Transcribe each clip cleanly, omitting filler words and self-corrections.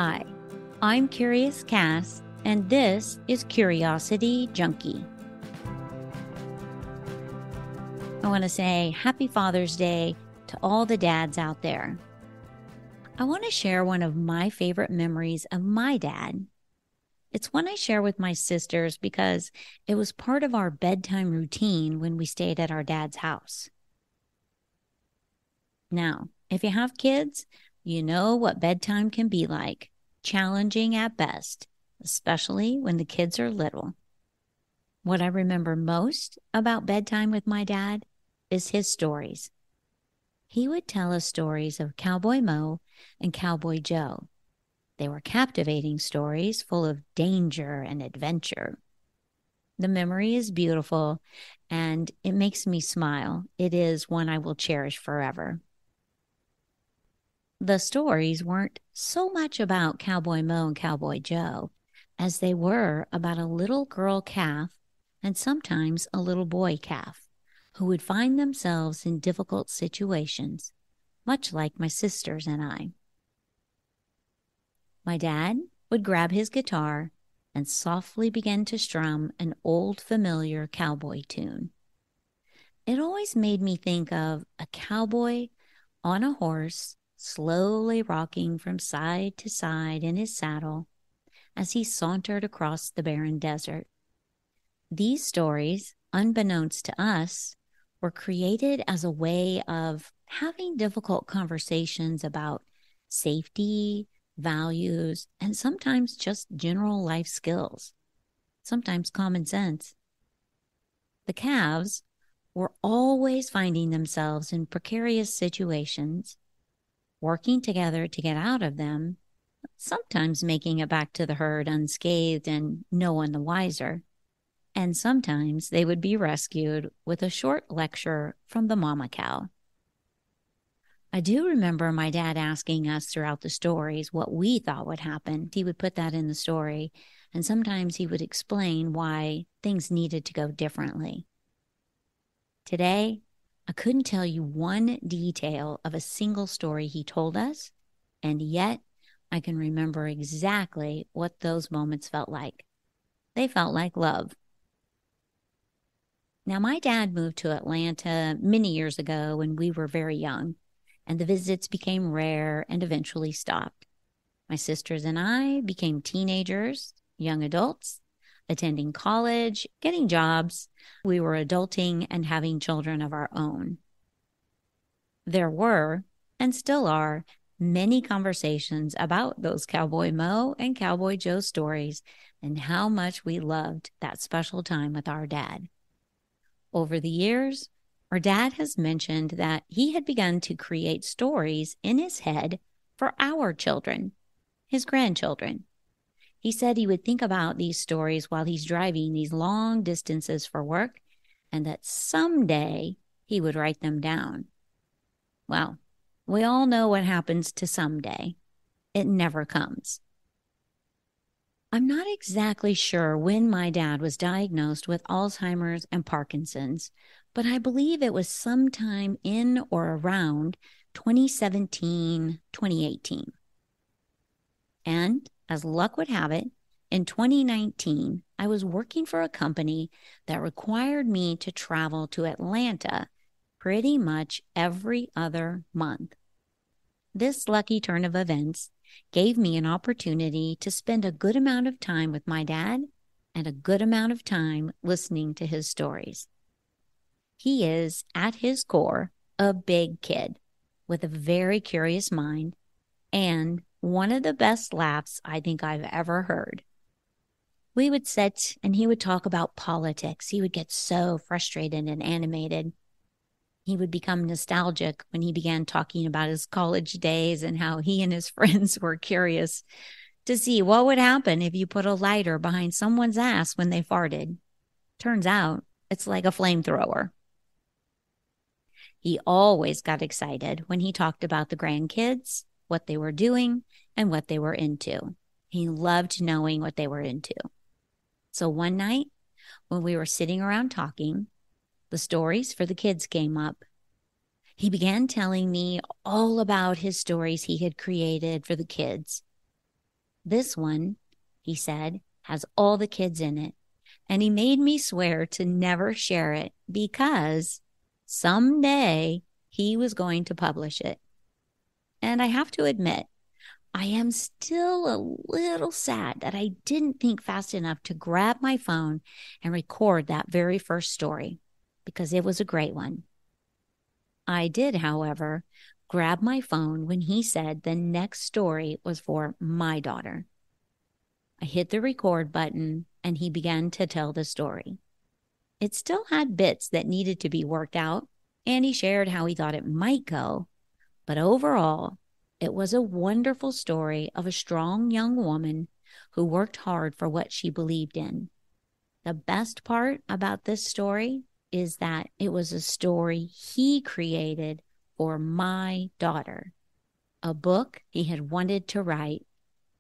Hi, I'm Curious Cass, and this is Curiosity Junkie. I want to say Happy Father's Day to all the dads out there. I want to share one of my favorite memories of my dad. It's one I share with my sisters because it was part of our bedtime routine when we stayed at our dad's house. Now, if you have kids, you know what bedtime can be like, challenging at best, especially when the kids are little. What I remember most about bedtime with my dad is his stories. He would tell us stories of Cowboy Mo and Cowboy Joe. They were captivating stories full of danger and adventure. The memory is beautiful and it makes me smile. It is one I will cherish forever. The stories weren't so much about Cowboy Mo and Cowboy Joe as they were about a little girl calf and sometimes a little boy calf who would find themselves in difficult situations, much like my sisters and I. My dad would grab his guitar and softly begin to strum an old familiar cowboy tune. It always made me think of a cowboy on a horse, slowly rocking from side to side in his saddle as he sauntered across the barren desert. These stories, unbeknownst to us, were created as a way of having difficult conversations about safety, values, and sometimes just general life skills, sometimes common sense. The calves were always finding themselves in precarious situations, working together to get out of them, sometimes making it back to the herd unscathed and no one the wiser. And sometimes they would be rescued with a short lecture from the mama cow. I do remember my dad asking us throughout the stories what we thought would happen. He would put that in the story, and sometimes he would explain why things needed to go differently. Today, I couldn't tell you one detail of a single story he told us, and yet I can remember exactly what those moments felt like. They felt like love. Now, my dad moved to Atlanta many years ago when we were very young, and the visits became rare and eventually stopped. My sisters and I became teenagers, young adults, attending college, getting jobs. We were adulting and having children of our own. There were, and still are, many conversations about those Cowboy Mo and Cowboy Joe stories and how much we loved that special time with our dad. Over the years, our dad has mentioned that he had begun to create stories in his head for our children, his grandchildren. He said he would think about these stories while he's driving these long distances for work and that someday he would write them down. Well, we all know what happens to someday. It never comes. I'm not exactly sure when my dad was diagnosed with Alzheimer's and Parkinson's, but I believe it was sometime in or around 2017, 2018. And as luck would have it, in 2019, I was working for a company that required me to travel to Atlanta pretty much every other month. This lucky turn of events gave me an opportunity to spend a good amount of time with my dad and a good amount of time listening to his stories. He is, at his core, a big kid with a very curious mind and one of the best laughs I think I've ever heard. We would sit and he would talk about politics. He would get so frustrated and animated. He would become nostalgic when he began talking about his college days and how he and his friends were curious to see what would happen if you put a lighter behind someone's ass when they farted. Turns out it's like a flamethrower. He always got excited when he talked about the grandkids, what they were doing, and what they were into. He loved knowing what they were into. So one night, when we were sitting around talking, the stories for the kids came up. He began telling me all about his stories he had created for the kids. This one, he said, has all the kids in it. And he made me swear to never share it because someday he was going to publish it. And I have to admit, I am still a little sad that I didn't think fast enough to grab my phone and record that very first story because it was a great one. I did, however, grab my phone when he said the next story was for my daughter. I hit the record button and he began to tell the story. It still had bits that needed to be worked out, and he shared how he thought it might go. But overall, it was a wonderful story of a strong young woman who worked hard for what she believed in. The best part about this story is that it was a story he created for my daughter, a book he had wanted to write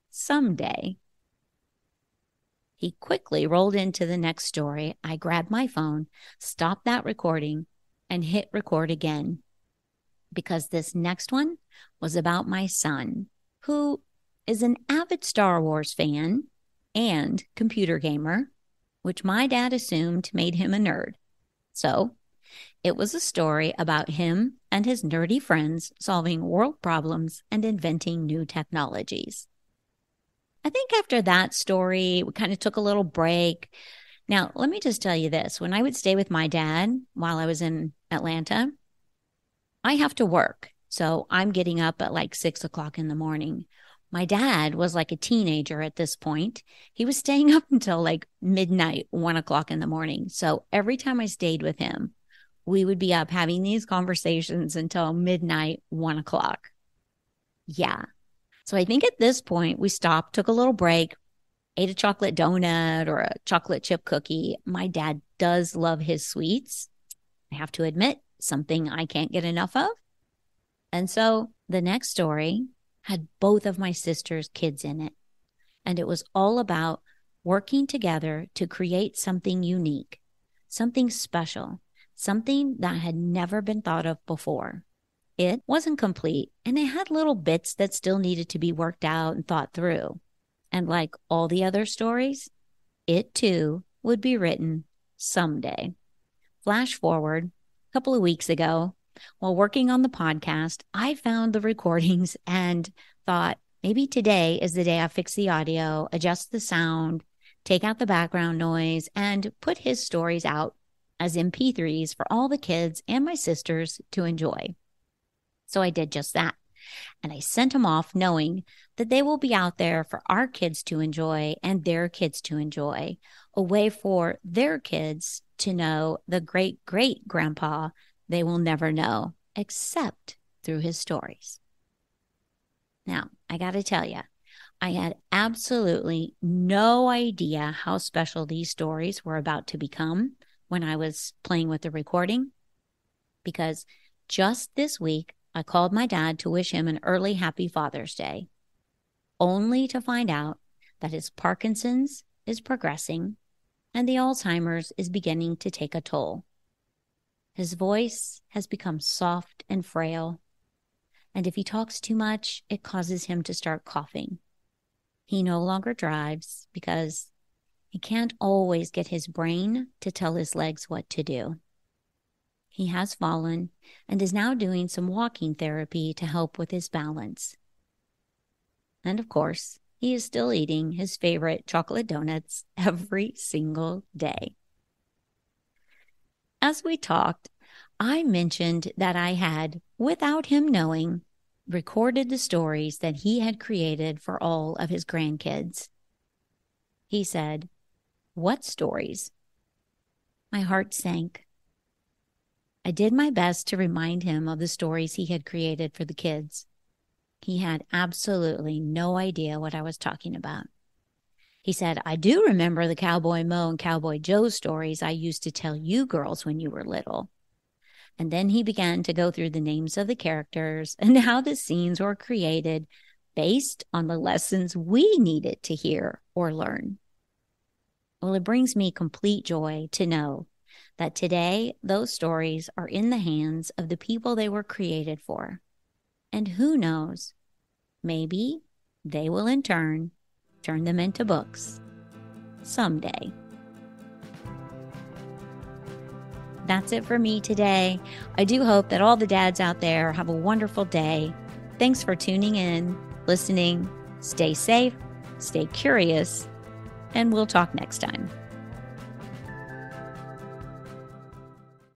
someday. He quickly rolled into the next story. I grabbed my phone, stopped that recording, and hit record again because this next one was about my son, who is an avid Star Wars fan and computer gamer, which my dad assumed made him a nerd. So it was a story about him and his nerdy friends solving world problems and inventing new technologies. I think after that story, we kind of took a little break. Now, let me just tell you this. When I would stay with my dad while I was in Atlanta, I have to work. So I'm getting up at like 6 o'clock in the morning. My dad was like a teenager at this point. He was staying up until like midnight, 1 o'clock in the morning. So every time I stayed with him, we would be up having these conversations until midnight, 1 o'clock. Yeah. So I think at this point we stopped, took a little break, ate a chocolate donut or a chocolate chip cookie. My dad does love his sweets. I have to admit, something I can't get enough of. And so the next story had both of my sister's kids in it. And it was all about working together to create something unique, something special, something that had never been thought of before. It wasn't complete, and it had little bits that still needed to be worked out and thought through. And like all the other stories, it too would be written someday. Flash forward a couple of weeks ago, while working on the podcast, I found the recordings and thought maybe today is the day I fix the audio, adjust the sound, take out the background noise, and put his stories out as MP3s for all the kids and my sisters to enjoy. So I did just that. And I sent them off knowing that they will be out there for our kids to enjoy and their kids to enjoy, a way for their kids to know the great great grandpa they will never know, except through his stories. Now, I got to tell you, I had absolutely no idea how special these stories were about to become when I was playing with the recording, because just this week, I called my dad to wish him an early happy Father's Day, only to find out that his Parkinson's is progressing and the Alzheimer's is beginning to take a toll. His voice has become soft and frail, and if he talks too much, it causes him to start coughing. He no longer drives because he can't always get his brain to tell his legs what to do. He has fallen and is now doing some walking therapy to help with his balance. And of course, he is still eating his favorite chocolate donuts every single day. As we talked, I mentioned that I had, without him knowing, recorded the stories that he had created for all of his grandkids. He said, "What stories?" My heart sank. I did my best to remind him of the stories he had created for the kids. He had absolutely no idea what I was talking about. He said, "I do remember the Cowboy Mo and Cowboy Joe stories I used to tell you girls when you were little." And then he began to go through the names of the characters and how the scenes were created based on the lessons we needed to hear or learn. Well, it brings me complete joy to know that today those stories are in the hands of the people they were created for. And who knows, maybe they will in turn turn them into books someday. That's it for me today. I do hope that all the dads out there have a wonderful day. Thanks for tuning in, listening. Stay safe, stay curious, and we'll talk next time.